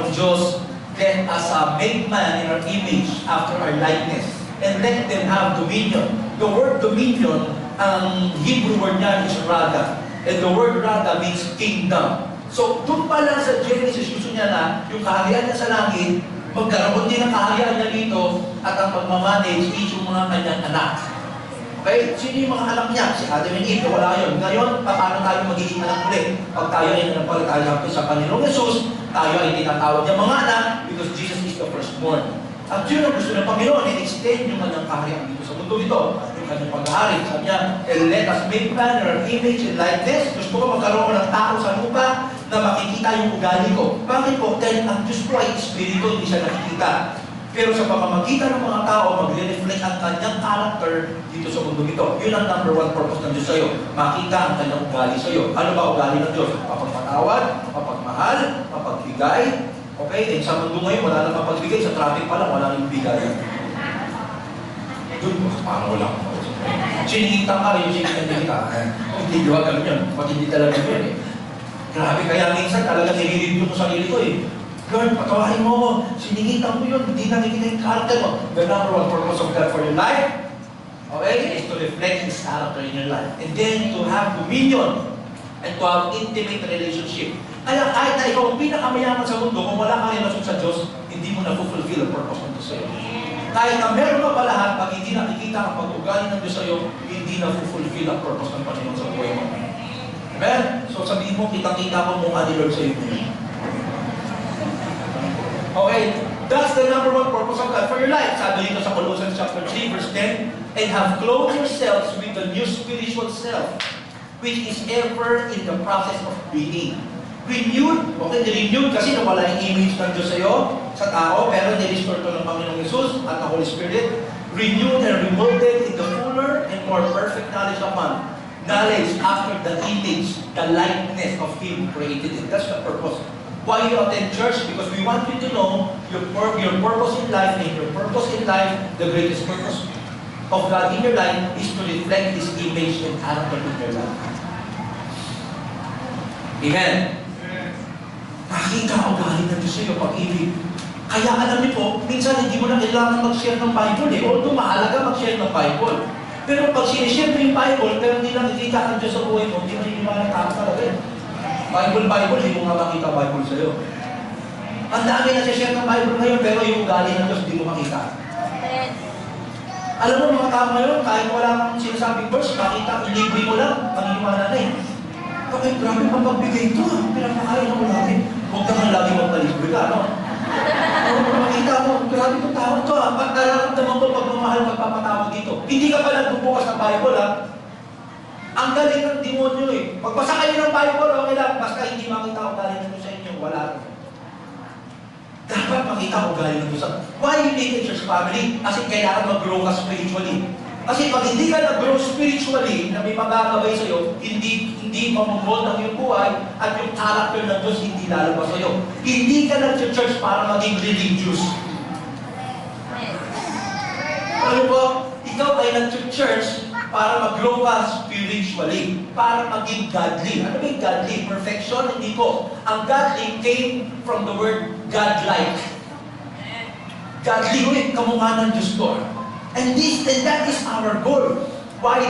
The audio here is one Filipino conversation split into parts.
ng Diyos, let us make man in our image after our likeness, and let them have dominion. The word dominion, ang Hebrew word niya is rada. And the word rada means kingdom. So, doon pa lang sa Genesis, gusto niya na yung kaharian niya sa langit, magkaroon din ng kaharian niya dito, at ang pagmamanage is yung mga kanyang anak. Okay? Sino yung mga anak niya? Si Adam and Eve, wala yun. Ngayon, paano tayo magiging anak ulit? Pag tayo ay nanampalataya sa Panginoong Yesus, tayo ay tinatawag niya mga anak because Jesus is the firstborn. At yun ang gusto ng Panginoon, i-extend yung kanyang kaharian dito sa mundo ito, yung kanyang paghahari. Sabi niya, let us make man in our image and likeness. Gusto ko magkaroon ng tao sa lupa na makikita yung ugali ko. Bakit po? Dahil ang Diyos ko ay Espiritu, hindi siya nakikita. Pero sa pamamagitan ng mga tao, magre-reflect ang kanyang character dito sa mundo ito. Yun ang number one purpose ng Diyos sa'yo. Makita ang kanyang ugali sa'yo. Ano ba ugali ng Diyos? Mapagpatawad, mapagmahal, mapagbigay. Okay? Eh, sa mundo ngayon, wala nang mapagbigay. Sa traffic pa lang, wala nang bigay. Doon, parang wala akong mausap. Sinigitan ka, yung sinigitan ka. Hindi gawa ganun yun. Pag hindi talaga yun eh. Grabe, kaya minsan talaga nililibyo ko sarili ko eh. Lord, patawarin mo ako. Sinigitan mo yun. Hindi nakikita yung character mo. The number one purpose of God for your life, okay, is to reflect His character in your life. And then to have dominion and to have intimate relationship. Kaya kahit na ikaw ang pinakamayaman sa mundo, kung wala kang relasyon sa Diyos, hindi mo na-fulfill ang purpose ng Diyos sa'yo. Kahit na meron ka pa lahat, pag hindi nakikita ang pag-ugali ng Diyos sa'yo, hindi na-fulfill ang purpose ng Panginoon sa buhay mo. Amen? So sabihin mo, kitang-kita ko mukha ni Lord sa'yo. Okay, that's the number one purpose of God for your life. Sabi dito sa Colossians chapter 3, verse 10, and have clothed yourselves with the new spiritual self, which is ever in the process of being renewed. Okay, renewed kasi nawala yung image ng Diyos sa'yo, sa tao, pero nirestore to ng Panginoong Jesus at the Holy Spirit. Renewed and remolded in the fuller and more perfect knowledge of man. Knowledge after the image, the likeness of Him created it. That's the purpose. Why you attend church? Because we want you to know your purpose in life, and your purpose in life, the greatest purpose of God in your life is to reflect His image and character in your life. Amen. Nakita ang ugali ng Diyos sa'yo, pag-ibig. Kaya alam niyo po, minsan hindi mo na kailangan mag-share ng Bible eh. Although mahalaga mag-share ng Bible. Pero pag sinishare mo yung Bible, pero hindi nakikita ang Diyos sa buhay mo, hindi mo niniwala tao talaga eh. Bible, hindi mo nga makita Bible sa'yo. Ang dami na share ng Bible ngayon, pero yung ugali ng Diyos, hindi mo makita. Alam mo, mga tao ngayon, kahit wala kang sinasabing verse, makita, ilibre mo lang, paniniwala na eh. Okay, grabe pang pagbigay ito. Pinapakain mo natin. Huwag naman lagi magpalibre ka, no? Makita mo, grabe itong tao ito, ha? Ba't nararamdaman ko pagmamahal magpapatawag dito? Hindi ka pa nagbubukas ng Bible, ha? Ang galing ng demonyo eh. Pagbasa kayo ng Bible, okay lang. Basta hindi makita ang galing ng Diyos sa inyo, wala rin. Dapat makita ang galing ng Diyos. Why you need a church family? Kasi kailangan mag-grow ka spiritually. Kasi pag hindi ka nag-grow spiritually, na may magagabay sa'yo, hindi mamumod ang iyong buhay at yung character ng Diyos hindi lalabas sa'yo. Hindi ka nag-church para maging religious. Ano po? Ikaw ay nag-church para mag-grow ka spiritually, para maging godly. Ano ba yung godly? Perfection? Hindi po. Ang godly came from the word godlike. Godly, kamukha ng Diyos ko. And that is our goal. Why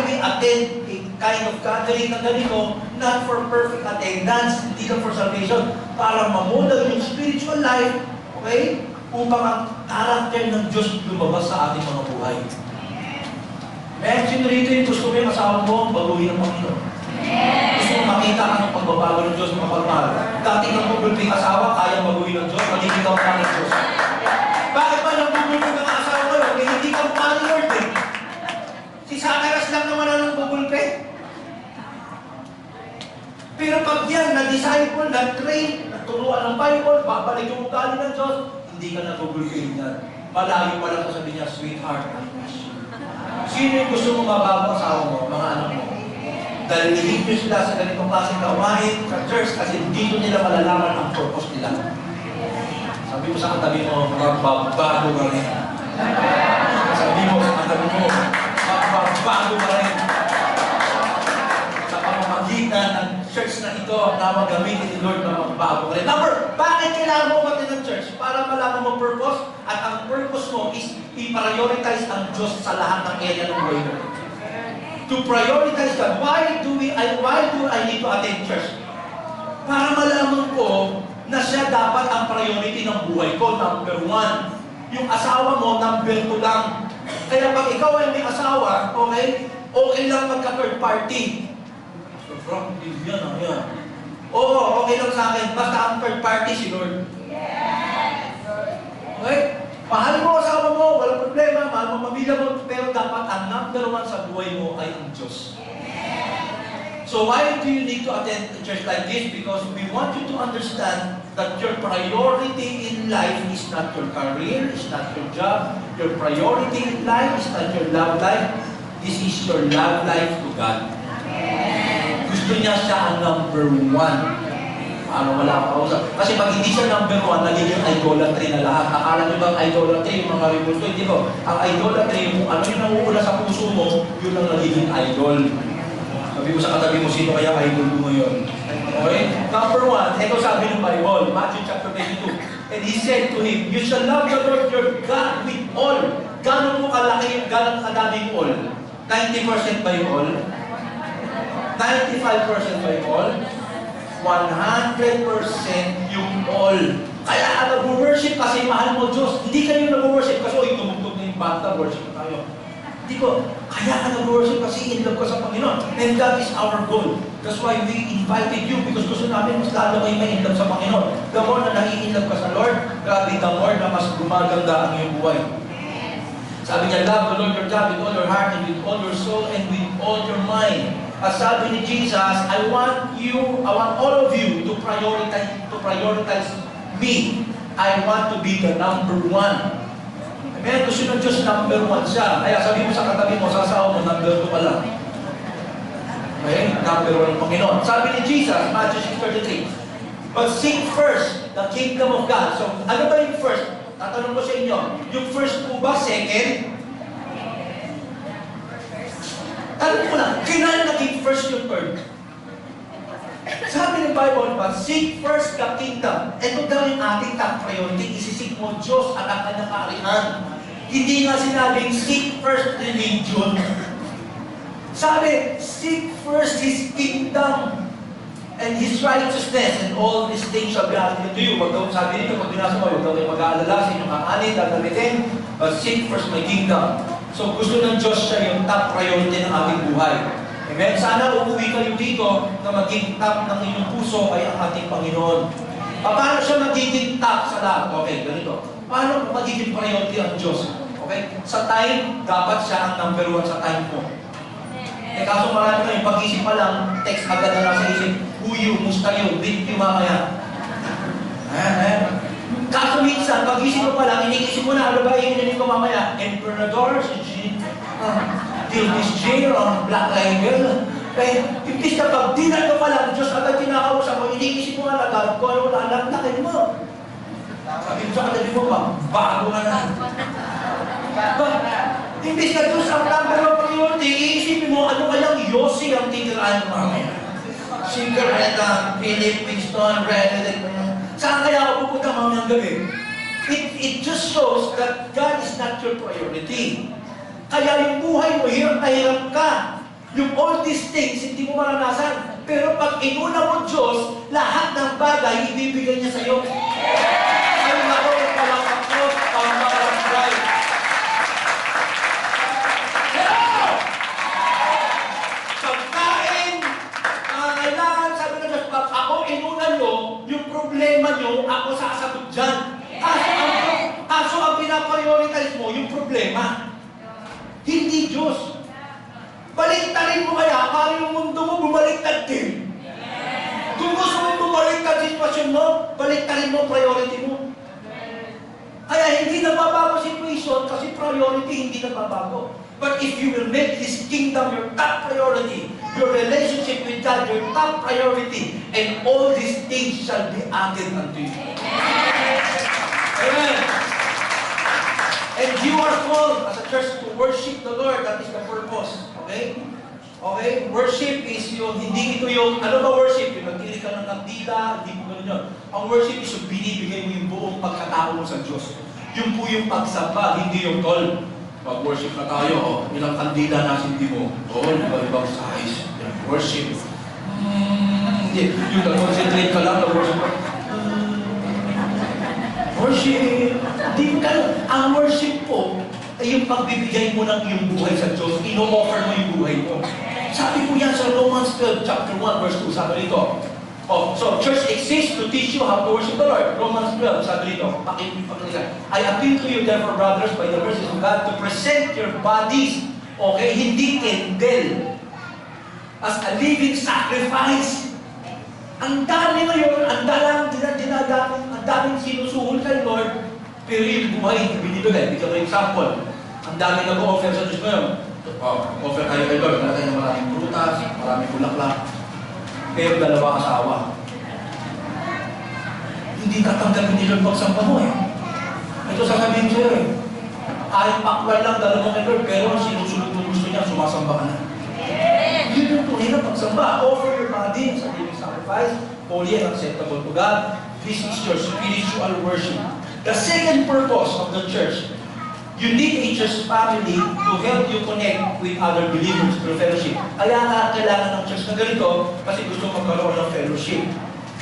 we attend a kind of gathering na ganito? Not for perfect attendance, hindi lang for salvation. Para mamodel yung spiritual life, okay? Upang ang character ng Diyos lumabas sa ating mga buhay. May sino rito yung gusto mo yung asawa mo, baguhin ng Panginoon. Gusto mo makita ka ng pagbabago ng Diyos, mapagmahal. Dati kang bubulping asawa, kaya baguhin ng Diyos, magiging ka ng Diyos. Bakit ba nang bubulping ng asawa mo yun? Hindi ka mukha ni Lord eh. Si Sakaras lang naman ang bubulpe. Pero pag yan, na-disciple, na-train, naturuan ng Bible, babalik yung ugali ng Diyos, hindi ka nabubulping yan. Malayo pa lang sabi niya, sweetheart, I miss you. Sino yung gusto mong mabago asawa mo, mga anak mo? Dahil nilipyo sila sa ganitong klaseng gawain sa church kasi dito nila malalaman ang purpose nila. Sabi mo sa katabi mo, magbabago ka rin. Sabi mo sa katabi mo, magbabago ka rin. Sa pamamagitan pamamagitan ng church na ito na magamitin ni Lord na magbago ka rin. Bakit kailangan mo umatin ng church? Para malaman mo purpose, at ang purpose mo is i-prioritize ang Diyos sa lahat ng area ng buhay mo. To prioritize God. Why do I need to attend church? Para malaman ko na siya dapat ang priority ng buhay ko, number 1. Yung asawa mo, number 2 lang. Kaya pag ikaw ay may asawa, okay lang magka-third party. So, from yan. Oo, okay lang sa akin. Basta ang third party si Lord. Okay? Mahal mo asawa mo, walang problema. Mahal mo pamilya mo. Pero dapat ang number 1 sa buhay mo ay ang Diyos. So why do you need to attend a church like this? Because we want you to understand that your priority in life is not your career, is not your job. Your priority in life is not your love life. This is your love life to God. Gusto niya siya ang number 1. Wala ka usap. Kasi pag hindi siya number 1, nagiging idolatry na lahat. Akala niyo bang idolatry, yung mga rebulto? Hindi ko. Ang idolatry, kung ano yung nanguula sa puso mo, yun ang nagiging idol. Sabi mo sa katabi mo, sino kaya idol mo ngayon? Okay? Number 1, ito sabi ng Bible, Matthew chapter 22. And he said to him, you shall love the Lord your God with all. Gano'n mo kalaki, gano'n kadaming all? 90% by all? 95% by all? 100% yung all. Kaya nag-worship kasi mahal mo Diyos. Hindi kayo nag-worship kasi, tumugtog na yung banda, worship na tayo. Hindi ko, kaya ka nag-worship kasi in love ka sa Panginoon. And that is our goal. That's why we invited you because gusto namin mas lalo kayo ma-in love sa Panginoon. The more na nai-in love ka sa Lord, grabe, the more na mas gumaganda ang iyong buhay. Sabi niya, love the Lord your God with all your heart and with all your soul and with all your mind. At sabi ni Jesus, I want all of you to prioritize me. I want to be the number 1. Amen? Gusto ng Diyos, number 1 siya. Kaya sabi mo sa katabi mo, sa asawa mo, number 2 pa lang. Okay? Number 1 ang Panginoon. Sabi ni Jesus, Matthew 6:33, but seek first the kingdom of God. So, ano ba yung first? Tatanong ko sa inyo, yung first po ba, second? Tanong ko lang, kailan naging first yung third? Sabi ng Bible, but seek first the kingdom. Ito daw yung ating top priority. Isisik mo Diyos at ang kanyang kaharian. Hindi nga sinabing seek first religion. Sabi, seek first His kingdom and His righteousness, and all these things shall be added to you. Wag daw, sabi nito, pag binasa mo, huwag daw kayo mag-aalala sa inyong kakanin, dadalitin, but seek first my kingdom. So gusto ng Diyos siya yung top priority ng ating buhay. Amen? Sana uuwi kayo dito na maging top ng inyong puso ay ang ating Panginoon. Paano siya magiging top sa lahat? Okay, ganito. Paano magiging priority ang Diyos? Okay? Sa time, dapat siya ang number 1 sa time mo. Kaso marami kayo, pag-isip pa lang, text agad na nasa isip, who you, musta you, with you mamaya. Kaso minsan, pag-isip mo pa lang, iniisip mo na, ano ba yung ko mamaya? Emperador, si Tilbis J, or Black Label. Kaya, imbis na pag dinan ka pa lang, Diyos agad kinakausap mo, iniisip mo nga agad, kung ano wala, alam mo. Sabi mo sa katabi mo, bago ka na. Imbis na Diyos ang number of priority, iisipin mo, ano kayang Yossi ang titiraan mo mamaya? Cigarette, Philip, Winston, Red, saan kaya ako pupunta mamayang gabi? It just shows that God is not your priority. Kaya yung buhay mo, hirap na hirap ka. Yung all these things, hindi mo maranasan. Pero pag inuna mo Diyos, lahat ng bagay, ibibigay niya sa'yo. Ay, nako, palakpak mo, pang-barangay. Hello! Pagkain, kailangan, sabi na Diyos, pag ako inuna nyo, yung problema nyo, ako sasagot dyan. Kaso ang pinaprioritize mo, yung problema. Hindi Diyos. Baliktarin mo kaya, para yung mundo mo bumaliktad din. Kung gusto mo bumaliktad sitwasyon mo, baliktarin mo priority mo. Kaya hindi nababago situation kasi priority hindi nababago. But if you will make His kingdom your top priority, your relationship with God your top priority, and all these things shall be added unto you. Amen. And you are called as a church to worship the Lord. That is the purpose. Okay? Okay? Worship is yung, hindi ito yung, ano ba worship? Yung nagtili ka ng kandila, hindi po ganun yun. Ang worship is yung binibigay mo yung buong pagkatao mo sa Diyos. Yung po yung pagsamba, hindi yung tol. Pag-worship na tayo, ilang kandila na hindi mo. Iba-ibang size. Worship. Hindi. Yung concentrate ka lang, worship. Worship. Hindi mo ganun. Ang worship po, ay yung pagbibigay mo ng iyong buhay sa Diyos, ino-offer mo yung buhay mo. Sabi po yan sa Romans 12, chapter 1, verse 2, sabi dito. So, church exists to teach you how to worship the Lord. Romans 12, sabi dito. Pakinggan. I appeal to you, therefore, brothers, by the mercies of God, to present your bodies, okay, hindi candle, as a living sacrifice. Ang dami ngayon, ang daming sinusuhol kay Lord, pero yung buhay na binibigay. Bigyan ko example. Ang dami nag-o-offer sa Diyos ngayon. Offer kayo kay Lord. Nalagay ng maraming prutas, maraming bulaklak. Pero dalawa asawa. Hindi katanggapin ni Lord pagsamba mo eh. Ito sasabihin sa'yo eh. Kahit pakwal lang, dalawa kay Lord, pero sinusunod mo gusto niya, sumasamba ka na. Yun yung tunay na pagsamba. Offer your body as a living sacrifice, holy and acceptable to God. This is your spiritual worship. The second purpose of the church, you need a church family to help you connect with other believers through fellowship. Kaya nga kailangan ng church na ganito kasi gusto magkaroon ng fellowship.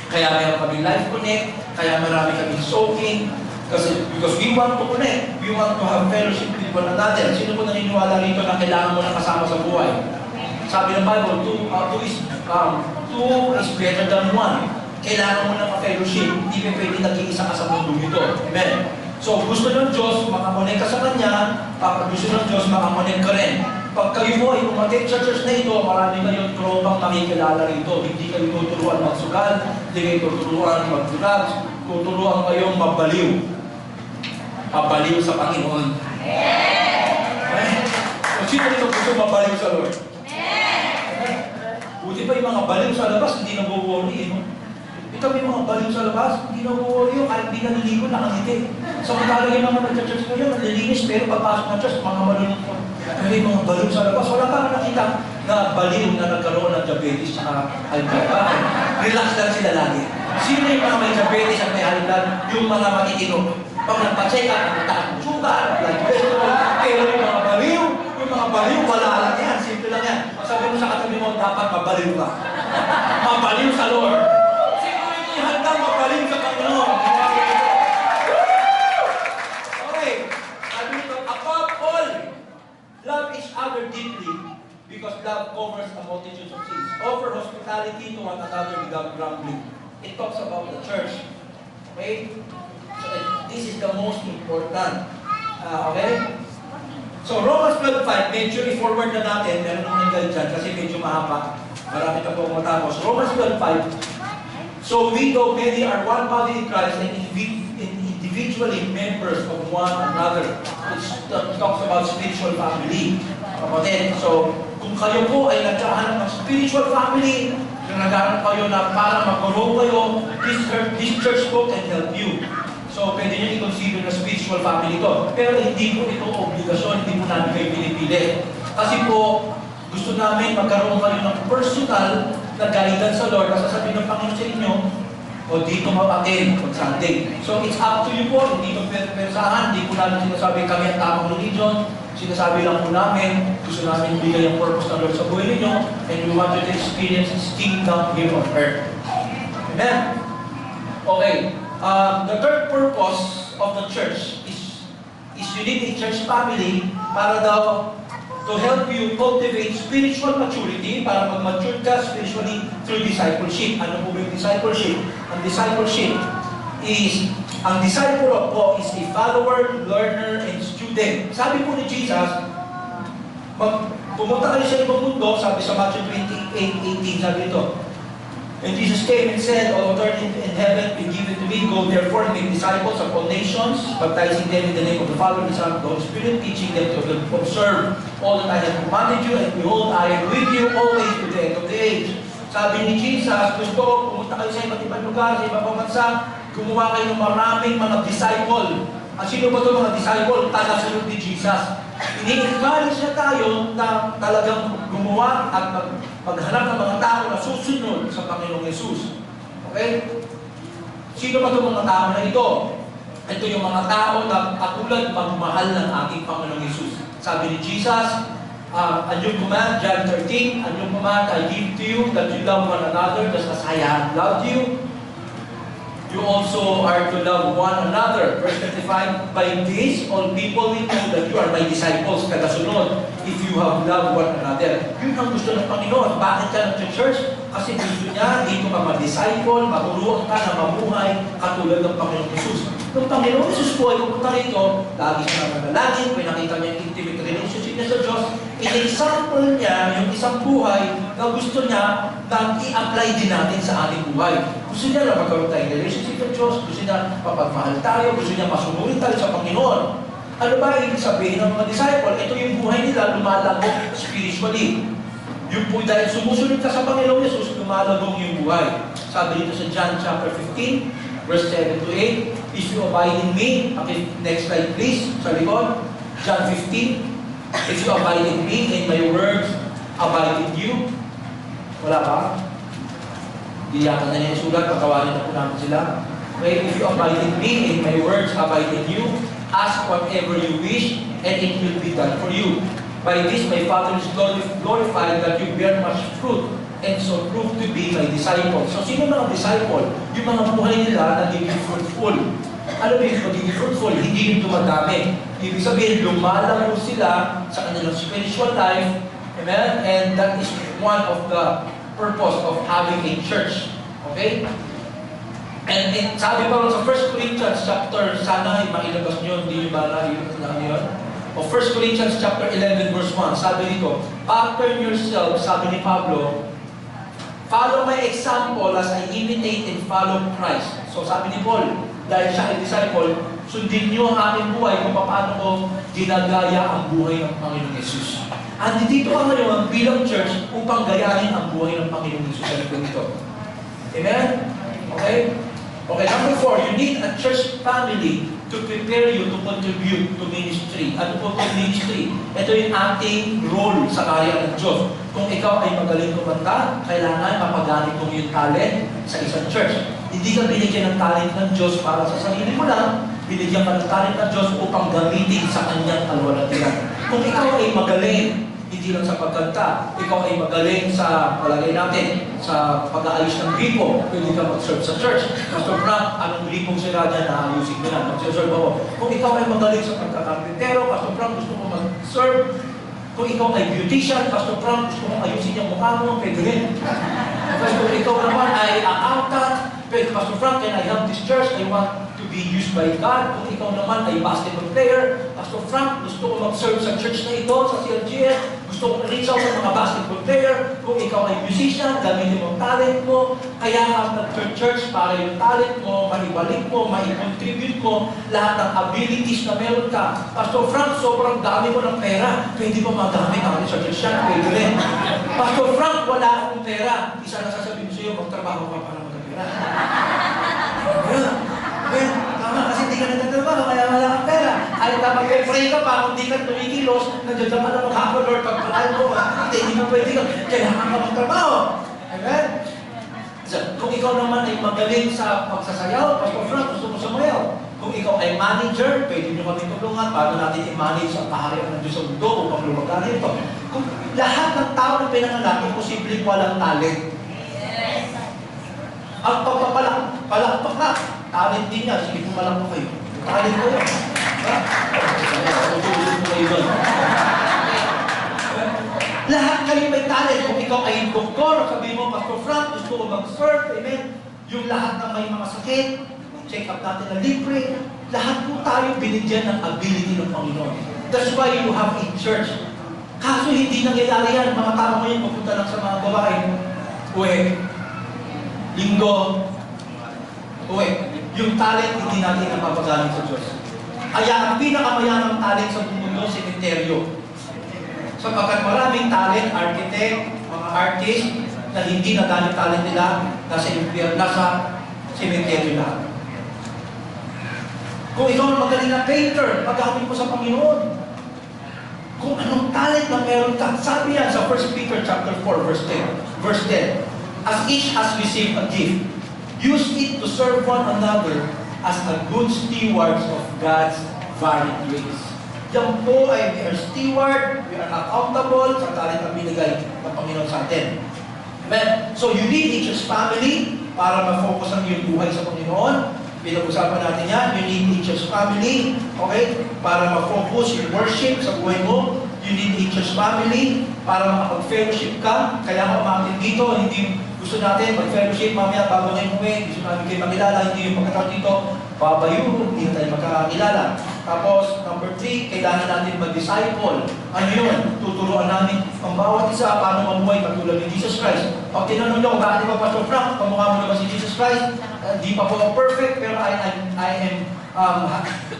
Kaya meron kaming live connect, kaya marami kaming soaking, because we want to connect, we want to have fellowship with one another. Sino po naniniwala rito na kailangan mo na kasama sa buhay? Sabi ng Bible, two is better than one. Kailangan mo ng fellowship. Hindi ka pwede nag-iisa ka sa mundo ito. Amen. So, gusto ng Diyos, makamonek ka sa Kanya, gusto ng Diyos, makamonek ka rin. Pag kayo mo ay umating sa church na ito, marami kayong tropang makikilala rito. Hindi kayo tuturuan magsugal, hindi kayo tuturuan mag-drugs, tuturuan kayong mabaliw. Mabaliw sa Panginoon. Okay? So, sino ito gusto mabaliw sa Lord? Buti pa yung mga baliw sa labas, hindi nag-worry. Ito may mga baliw sa labas, hindi nag-worry yun, kahit hindi naliligo, nakangiti. Samantala yung mga nag-church ko yun, nalilinis, pero pagpasok ng church, mga malulong ko. Pero yung mga baliw sa labas, wala pa nakita na baliw na nagkaroon ng diabetes at high blood. Relax lang sila lagi. Sino yung mga may diabetes at may high blood? Yung mga matitino. Pag nagpa-check up, nagtaas ng sugar, blood pressure, pero yung mga baliw, wala lang yan. Simple lang yan. Sabi mo sa katabi mo, dapat mabaliw ka. Mabaliw sa Lord. Siguro hindi handang mabaliw sa Panginoon. Okay. Sabi nito, above all, love each other deeply because love covers a multitude of sins. Offer hospitality to one another without grumbling. It talks about the church. Okay? So this is the most important. Okay? So, Romans 12:5, medyo i-forward na natin, meron naman nagdal dyan kasi medyo mahaba. Marami ka po matapos. Romans 12:5, so we, though many, are one body in Christ and individually members of one another. It talks about spiritual family. So, kung kayo po ay nagkahanap ng spiritual family, nagkahanap kayo na para mag-grow kayo, this church book can help you. So, pwede nyo i-consider na spiritual family ito. Pero hindi po ito obligasyon, hindi po namin kayo pinipili. Kasi po, gusto namin magkaroon kayo ng personal na guidance sa Lord. Kasi sabihin ng Panginoon sa inyo, o dito mag-attend on Sunday. So, it's up to you po. Hindi ito persahan. Hindi po namin sinasabi kami ang tamang religion. Sinasabi lang po namin, gusto namin ibigay ang purpose ng Lord sa buhay ninyo. And we want you to experience His kingdom here on earth. Amen? Okay. The third purpose of the church is you need a church family para daw to help you cultivate spiritual maturity, para mag-mature ka spiritually through discipleship. Ano po yung discipleship? Ang discipleship is, ang disciple po is a follower, learner, and student. Sabi po ni Jesus, pumunta kayo sa ibang mundo, sabi sa Matthew 28:18, sabi ito, and Jesus came and said, all authority in heaven be given to me. Go therefore and make disciples of all nations, baptizing them in the name of the Father, the Son, and the Holy Spirit, teaching them to observe all that I have commanded you, and behold, I am with you always to the end of the age. Sabi ni Jesus, gusto ko, pumunta kayo sa iba't ibang lugar, sa ibang bansa, gumawa kayo ng maraming mga disciple. At sino ba ito mga disciple? Tagasunod ni Jesus. Ini-encourage na tayo na talagang gumawa at maghanap ng mga tao na susunod sa Panginoong Yesus. Okay? Sino ba itong mga tao na ito? Ito yung mga tao na katulad magmahal ng ating Panginoong Yesus. Sabi ni Jesus, a new command, John 13, a new command I give to you, that you love one another just as I have loved you. You also are to love one another. Verse 25, by this, all people will know that you are my disciples, kagasunod, if you have loved one another. Yun ang gusto ng Panginoon. Bakit ka nag-church? Kasi gusto niya, dito ka mag-disciple, maturuan ka na mabuhay, katulad ng Panginoong Jesus. Nung Panginoong Jesus po ay pupunta rito, lagi siya nanalangin, pinakita niya yung intimate relationship niya sa Diyos. In-example niya yung isang buhay na gusto niya na i-apply din natin sa ating buhay. Gusto niya na magkaroon tayong relationship sa Diyos, gusto niya mapagmahal tayo, gusto niya masunurin tayo sa Panginoon. Ano ba ibig sabihin ng mga disciple? Ito yung buhay nila, lumalagok spiritually. Yung po dahil sumusunod ka sa Panginoong Yesus, lumalagong yung buhay. Sabi dito sa John chapter 15, verse 7 to 8, if you abide in me, okay, next slide please, sa likod, John 15, if you abide in me, and my words abide in you. Wala ba? Di yata na niya sulat, patawarin na po namin sila. Okay, if you abide in me, and my words abide in you, ask whatever you wish, and it will be done for you. By this, my Father is glorified that you bear much fruit, and so prove to be my disciple. So, sino mga disciple? Yung mga buhay nila nagiging fruitful. Ano ba yung magiging fruitful? Hindi yung dumadami. Ibig sabihin, lumalago sila sa kanilang spiritual life. Amen? And that is one of the purpose of having a church. Okay? And sabi pa rin sa 1 Corinthians chapter, sana ay mailabas nyo, hindi nyo ba na yun? O 1 Corinthians chapter 11 verse 1, sabi dito, pattern yourself, sabi ni Pablo, follow my example as I imitate and follow Christ. So sabi ni Paul, dahil siya ay disciple, sundin niyo ang aking buhay kung paano ko ginagaya ang buhay ng Panginoong Yesus. At dito ka ngayon bilang church upang gayahin ang buhay ng Panginoong Yesus sa likod nito. Amen? Okay? Okay, number 4, you need a church family to prepare you to contribute to ministry. Ano po itong ministry? Ito yung ating role sa kaya ng Diyos. Kung ikaw ay magaling kumanta, kailangan mapagamit mo yung talent sa isang church. Hindi ka binigyan ng talent ng Diyos para sa sarili mo lang, binigyan ka ng talent ng Diyos upang gamitin sa kanyang kalwalatian. Kung ikaw ay magaling, hindi lang sa pagkanta, ikaw ay magaling sa, palagay natin, sa pag-aayos ng gripo, pwede ka mag-serve sa church. Pastor Frank, anong gripong sila dyan na ayusin mo na, mag-serve ako. Kung ikaw ay magaling sa pagkakarpintero, Pastor Frank, gusto mo mag-serve. Kung ikaw ay beautician, Pastor Frank, gusto mo ayusin yung mukha mo, pwede rin. Kung ikaw naman ay accountant, pwede, Pastor Frank, can I help this church? I want to be used by God. Kung ikaw naman ay basketball player, Pastor Frank, gusto ko mag-serve sa church na ito, sa CLGS, gusto ko reach out sa mga basketball player. Kung ikaw ay musician, gamitin mo ang talent mo, kaya ka nag-church para yung talent mo, maibalik mo, mai-contribute mo, lahat ng abilities na meron ka. Pastor Frank, sobrang dami mo ng pera, pwede mo magamit natin sa church yan, pwede rin. Pastor Frank, wala akong pera. Isa na sasabihin sa iyo, magtrabaho ka para magkapera. Well, tama kasi hindi ka nagtatrabaho, kaya wala kang pera. Ay, tama, pray ka pa, kung di ka tumikilos, nandiyan ka na maghapon, Lord, pagpalain mo, hindi mo pwede ka, kailangan ka magtrabaho. Amen? So, kung ikaw naman ay magaling sa pagsasayaw, Pastor Frank, gusto mo sumayaw. Kung ikaw ay manager, pwede nyo kami tulungan, paano natin i-manage ang kaharian ng Diyos sa mundo upang lumagan ito. Kung lahat ng tao na pinanganak, imposibleng walang talent. Ang pagpapalakpak na, talent din niya, sige pumalak mo kayo. Talent ko yan. Lahat kayo may talent. Kung ikaw ay doktor, sabihin mo, Pastor Frank, gusto ko mag-serve, amen. Yung lahat ng may mga sakit, check up natin na libre. Lahat po tayo binigyan ng ability ng Panginoon. That's why you have a church. Kaso hindi nangyayari yan. Mga tao ngayon, pupunta lang sa mga gawain. Uwe, linggo, uwe, yung talent hindi natin napapagamit sa Diyos. Kaya ang pinakamayanang talent sa mundo, sementeryo. Sapagkat maraming talent, architect, mga artist, na hindi nagamit talent nila, nasa sementeryo lahat. Kung ikaw ang magaling na painter, paggamit mo sa Panginoon. kung anong talent na meron ka. Sabi yan sa 1 Peter chapter 4, verse 10. Verse 10, as each has received a gift, use it to serve one another as a good stewards of God's varied grace. Yan po ay we are steward, we are accountable sa talent na binigay ng Panginoon sa atin. Amen? So you need each family para ma-focus ang iyong buhay sa Panginoon. Pinag-usapan natin yan, you need each family, okay? Para ma-focus yung worship sa buhay mo. You need each family para makapag-fellowship ka. Kaya nga umakin dito, hindi gusto natin mag-fellowship mamaya bago ngayon umuwi. Gusto namin kayo makilala, hindi yung pagkatawag dito, babayo, hindi na tayo magkakilala. Tapos, number 3, kailangan natin mag-disciple. Ano yun? Tuturuan namin ang bawat isa paano mamuhay katulad ni Jesus Christ. Pag tinanong nyo, bakit ba Pastor Frank, kamukha mo na ba si Jesus Christ? Di pa po perfect, pero I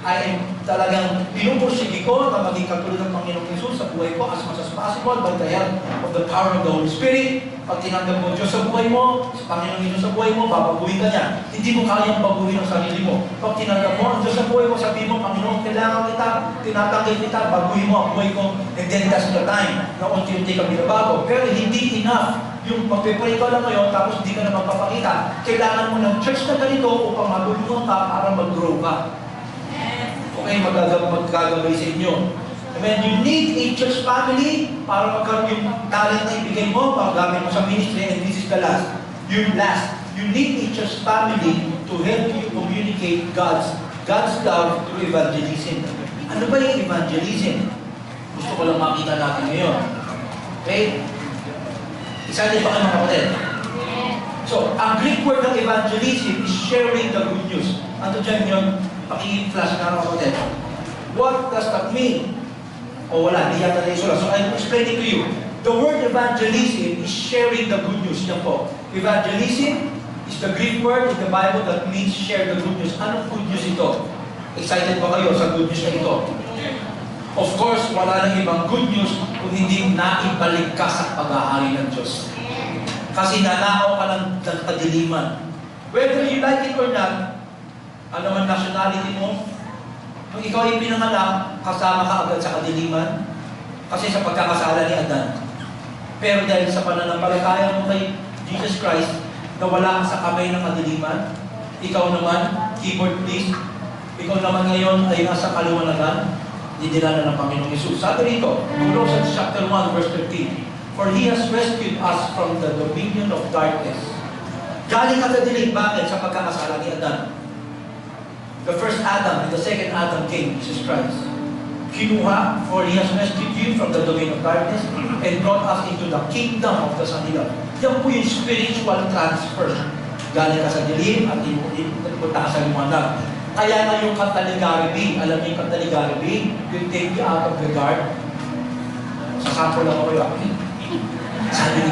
am talagang pinupursige ko na maging katulad ng Panginoong Jesus sa buhay ko as much as possible by the help of the power of the Holy Spirit. Pag tinanggap mo Diyos sa buhay mo, sa Panginoong Jesus sa buhay mo, babaguhin ka niya. Hindi mo kayang baguhin ang sarili mo. Pag tinanggap mo ang Diyos sa buhay mo, sabihin mo, Panginoon, kailangan kita, tinatanggap kita, baguhin mo ang buhay ko, and then that's the time na unti-unti ka binabago. Pero hindi enough yung magpipray ka lang ngayon, tapos hindi ka na magpapakita. Kailangan mo ng church na ganito upang matulungan ka para mag-grow ka. Okay, magagawin sa inyo. Amen. You need a church family para magkaroon yung talent na ibigay mo, paggamit mo sa ministry, and this is the last. You need a church family to help you communicate God's love through evangelism. Ano ba yung evangelism? Gusto ko lang makita natin ngayon. Okay? Excited ba kayo mga kapatid? So, ang Greek word ng evangelism is sharing the good news. Ano dyan yun? Paki-flash na mga kapatid. What does that mean? O wala, di yata na isula. So, I'm explaining to you. The word evangelism is sharing the good news. Yan po. Evangelism is the Greek word in the Bible that means share the good news. Anong good news ito? Excited ba kayo sa good news na ito? Of course, wala nang ibang good news kung hindi naibalik ka sa pag-aari ng Diyos. Kasi nanakaw ka ng kadiliman. Whether you like it or not, ano man nationality mo, kung ikaw ay pinanganak, kasama ka agad sa kadiliman, kasi sa pagkakasala ni Adan. Pero dahil sa pananampalataya mo kay Jesus Christ, nawala ka sa kamay ng kadiliman, ikaw naman, keyboard please, ikaw naman ngayon ay nasa kaliwanagan, dinilala ng Panginoong Yesus. Sabi rito, Colossians chapter 1, verse 13, for He has rescued us from the dominion of darkness. Galing ka sa dilim, bakit? Sa pagkakasala ni Adan. The first Adam and the second Adam came, Jesus Christ. Kinuha, for He has rescued you from the domain of darkness and brought us into the kingdom of the Son nila. Yan po yung spiritual transfer. Galing ka sa dilim at ipunta ka sa liwanag. Kaya na yung Kataligaribi, alam niyo yung Kataligaribi, you take you out of the guard. Sasample lang ako yun. Sabi ni